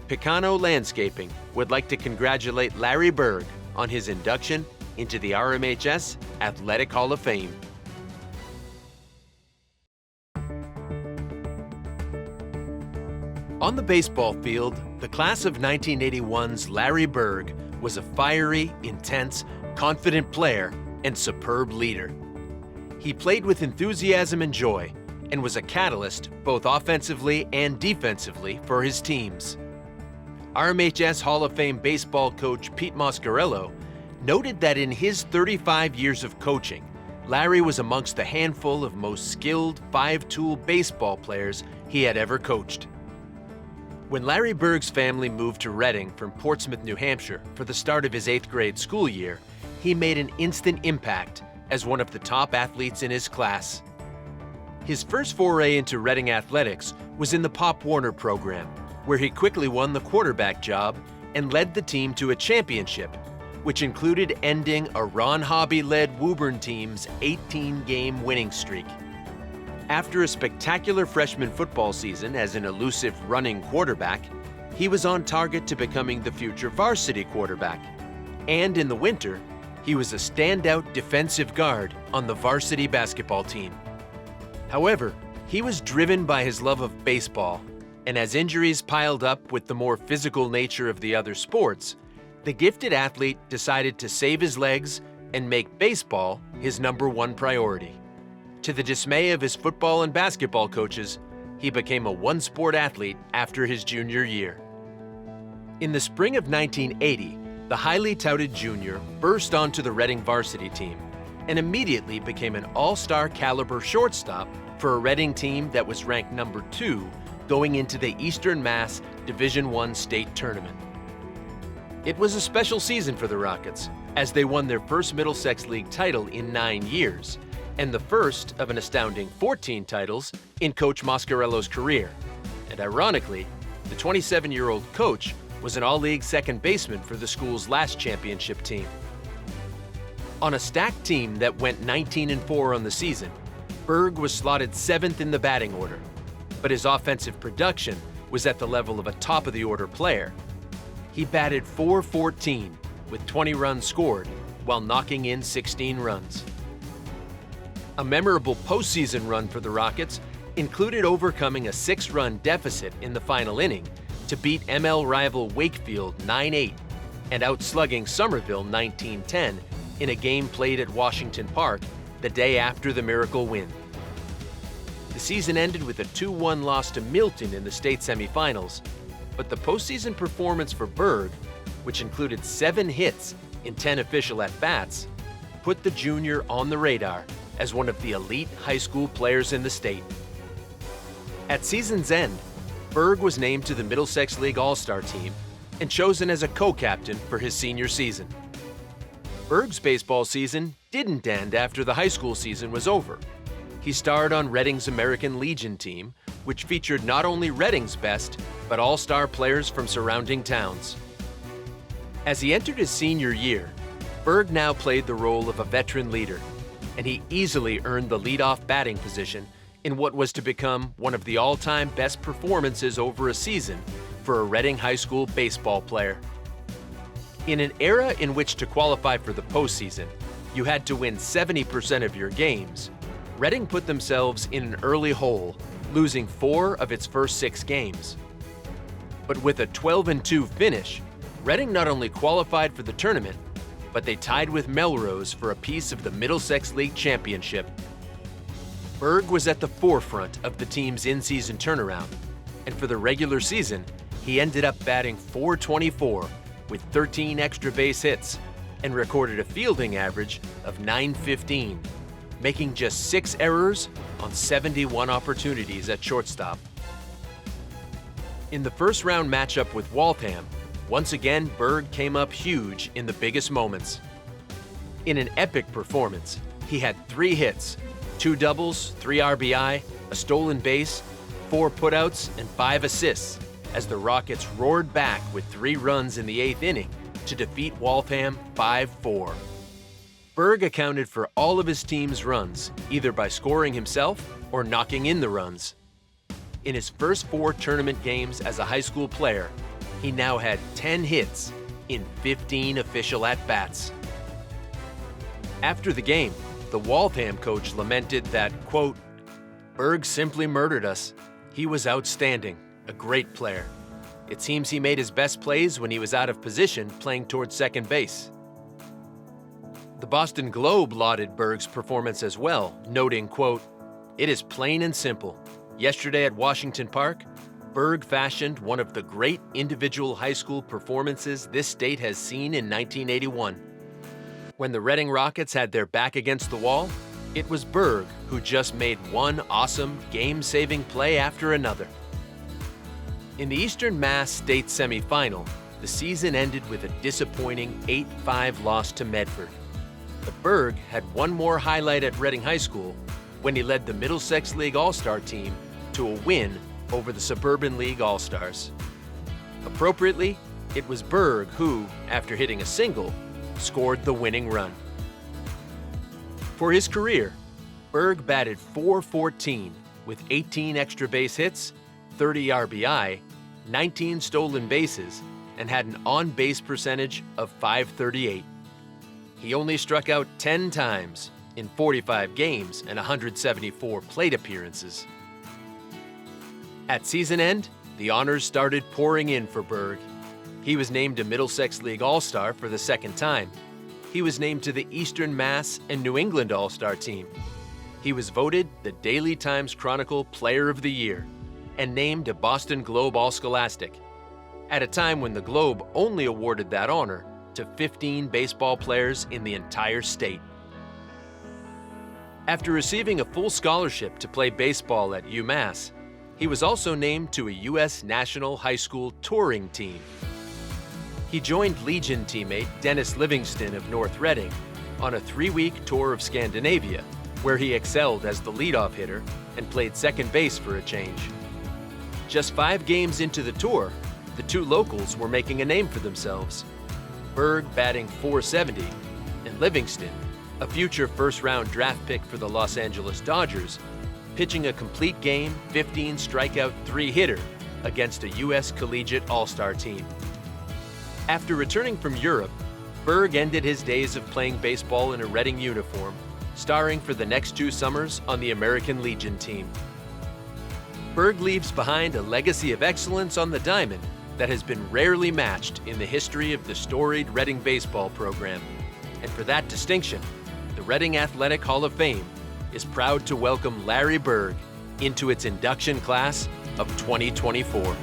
Picano Landscaping would like to congratulate Larry Berg on his induction into the RMHS Athletic Hall of Fame. On the baseball field, the class of 1981's Larry Berg was a fiery, intense, confident player and superb leader. He played with enthusiasm and joy and was a catalyst both offensively and defensively for his teams. RMHS Hall of Fame baseball coach Pete Moscarello noted that in his 35 years of coaching, Larry was amongst the handful of most skilled five-tool baseball players he had ever coached. When Larry Berg's family moved to Reading from Portsmouth, New Hampshire for the start of his 8th grade school year, he made an instant impact as one of the top athletes in his class. His first foray into Reading athletics was in the Pop Warner program, where he quickly won the quarterback job and led the team to a championship, which included ending a Ron Hobby-led Woburn team's 18-game winning streak. After a spectacular freshman football season as an elusive running quarterback, he was on target to becoming the future varsity quarterback. And in the winter, he was a standout defensive guard on the varsity basketball team. However, he was driven by his love of baseball, and as injuries piled up with the more physical nature of the other sports, the gifted athlete decided to save his legs and make baseball his #1 priority. To the dismay of his football and basketball coaches, he became a one-sport athlete after his junior year. In the spring of 1980, the highly touted junior burst onto the Reading varsity team and immediately became an all-star caliber shortstop for a Reading team that was ranked #2 going into the Eastern Mass Division I state tournament. It was a special season for the Rockets, as they won their first Middlesex League title in 9 years, and the first of an astounding 14 titles in Coach Moscarello's career. And ironically, the 27-year-old coach was an all-league second baseman for the school's last championship team. On a stacked team that went 19-4 on the season, Berg was slotted 7th in the batting order, but his offensive production was at the level of a top-of-the-order player. He batted .414 with 20 runs scored while knocking in 16 runs. A memorable postseason run for the Rockets included overcoming a 6-run deficit in the final inning to beat ML rival Wakefield 9-8 and outslugging Somerville 19-10 in a game played at Washington Park the day after the Miracle win. The season ended with a 2-1 loss to Milton in the state semifinals, but the postseason performance for Berg, which included 7 hits in 10 official at-bats, put the junior on the radar as one of the elite high school players in the state. At season's end, Berg was named to the Middlesex League All-Star team and chosen as a co-captain for his senior season. Berg's baseball season didn't end after the high school season was over. He starred on Reading's American Legion team, which featured not only Reading's best, but all-star players from surrounding towns. As he entered his senior year, Berg now played the role of a veteran leader, and he easily earned the leadoff batting position in what was to become one of the all-time best performances over a season for a Reading High School baseball player. In an era in which to qualify for the postseason, you had to win 70% of your games, Reading put themselves in an early hole, losing 4 of its first 6 games. But with a 12-2 finish, Reading not only qualified for the tournament, but they tied with Melrose for a piece of the Middlesex League Championship. Berg was at the forefront of the team's in-season turnaround, and for the regular season, he ended up batting .424 with 13 extra base hits and recorded a fielding average of .915, making just 6 errors on 71 opportunities at shortstop. In the first-round matchup with Waltham, once again, Berg came up huge in the biggest moments. In an epic performance, he had 3 hits, 2 doubles, 3 RBI, a stolen base, 4 putouts, and 5 assists as the Rockets roared back with 3 runs in the 8th inning to defeat Waltham 5-4. Berg accounted for all of his team's runs, either by scoring himself or knocking in the runs. In his first 4 tournament games as a high school player, He now had 10 hits in 15 official at-bats. After the game, the Waltham coach lamented that, quote, "Berg simply murdered us. He was outstanding, a great player. It seems he made his best plays when he was out of position playing towards second base." The Boston Globe lauded Berg's performance as well, noting, quote, "It is plain and simple. Yesterday at Washington Park, Berg fashioned one of the great individual high school performances this state has seen in 1981. When the Reading Rockets had their back against the wall, it was Berg who just made one awesome, game-saving play after another." In the Eastern Mass State semifinal, the season ended with a disappointing 8-5 loss to Medford. But Berg had one more highlight at Reading High School when he led the Middlesex League All-Star team to a win over the Suburban League All-Stars. Appropriately, it was Berg who, after hitting a single, scored the winning run. For his career, Berg batted .414 with 18 extra base hits, 30 RBI, 19 stolen bases, and had an on-base percentage of .538. He only struck out 10 times in 45 games and 174 plate appearances. At season end, the honors started pouring in for Berg. He was named a Middlesex League All-Star for the second time. He was named to the Eastern Mass and New England All-Star team. He was voted the Daily Times Chronicle Player of the Year and named a Boston Globe All-Scholastic, at a time when the Globe only awarded that honor to 15 baseball players in the entire state. After receiving a full scholarship to play baseball at UMass, he was also named to a U.S. National High School touring team. He joined Legion teammate Dennis Livingston of North Reading on a 3-week tour of Scandinavia, where he excelled as the leadoff hitter and played second base for a change. Just 5 games into the tour, the two locals were making a name for themselves. Berg batting .470, and Livingston, a future first-round draft pick for the Los Angeles Dodgers, pitching a complete game, 15 strikeout, 3-hitter against a U.S. Collegiate All-Star team. After returning from Europe, Berg ended his days of playing baseball in a Reading uniform, starring for the next 2 summers on the American Legion team. Berg leaves behind a legacy of excellence on the diamond that has been rarely matched in the history of the storied Reading baseball program. And for that distinction, the Reading Athletic Hall of Fame is proud to welcome Larry Berg into its induction class of 2024.